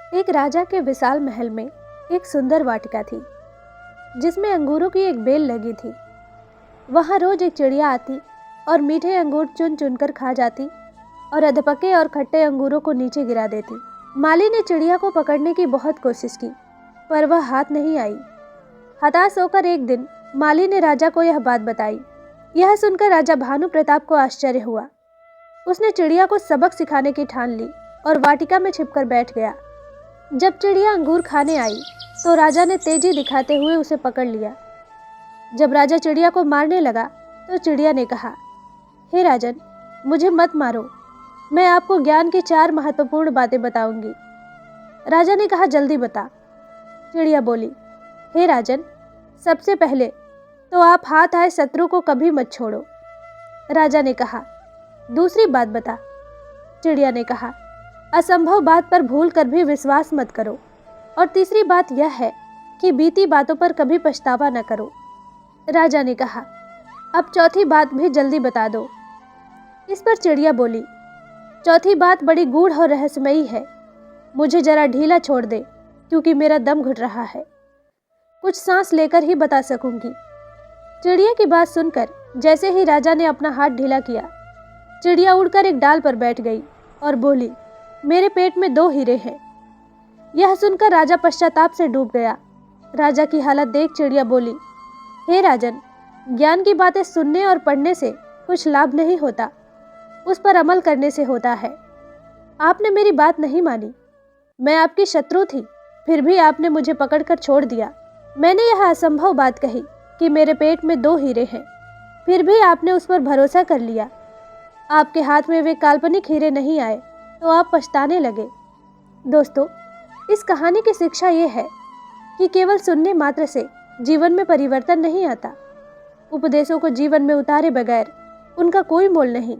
एक राजा के विशाल महल में एक सुंदर वाटिका थी जिसमें अंगूरों की एक बेल लगी थी। वहां रोज एक चिड़िया आती और मीठे अंगूर चुन चुनकर खा जाती और अधपके और खट्टे अंगूरों को नीचे गिरा देती। माली ने चिड़िया को पकड़ने की बहुत कोशिश की पर वह हाथ नहीं आई। हताश होकर एक दिन माली ने राजा को यह बात बताई। यह सुनकर राजा भानु प्रताप को आश्चर्य हुआ। उसने चिड़िया को सबक सिखाने की ठान ली और वाटिका में छिपकर बैठ गया। जब चिड़िया अंगूर खाने आई तो राजा ने तेजी दिखाते हुए उसे पकड़ लिया। जब राजा चिड़िया को मारने लगा तो चिड़िया ने कहा, हे राजन, मुझे मत मारो, मैं आपको ज्ञान की 4 महत्वपूर्ण बातें बताऊंगी। राजा ने कहा, जल्दी बता। चिड़िया बोली, हे राजन, सबसे पहले तो आप हाथ आए शत्रु को कभी मत छोड़ो। राजा ने कहा, दूसरी बात बता। चिड़िया ने कहा, असंभव बात पर भूल कर भी विश्वास मत करो। और तीसरी बात यह है कि बीती बातों पर कभी पछतावा न करो। राजा ने कहा, अब चौथी बात भी जल्दी बता दो। इस पर चिड़िया बोली, चौथी बात बड़ी गूढ़ और रहस्यमयी है, मुझे जरा ढीला छोड़ दे क्योंकि मेरा दम घुट रहा है, कुछ सांस लेकर ही बता सकूंगी। चिड़िया की बात सुनकर जैसे ही राजा ने अपना हाथ ढीला किया, चिड़िया उड़कर एक डाल पर बैठ गई और बोली, मेरे पेट में 2 हीरे हैं। यह सुनकर राजा पश्चाताप से डूब गया। राजा की हालत देख चिड़िया बोली, हे राजन, ज्ञान की बातें सुनने और पढ़ने से कुछ लाभ नहीं होता, उस पर अमल करने से होता है। आपने मेरी बात नहीं मानी, मैं आपकी शत्रु थी, फिर भी आपने मुझे पकड़कर छोड़ दिया। मैंने यह असंभव बात कही कि मेरे पेट में 2 हीरे हैं, फिर भी आपने उस पर भरोसा कर लिया। आपके हाथ में वे काल्पनिक हीरे नहीं आए तो आप पछताने लगे। दोस्तों, इस कहानी की शिक्षा ये है कि केवल सुनने मात्र से जीवन में परिवर्तन नहीं आता। उपदेशों को जीवन में उतारे बगैर उनका कोई मोल नहीं।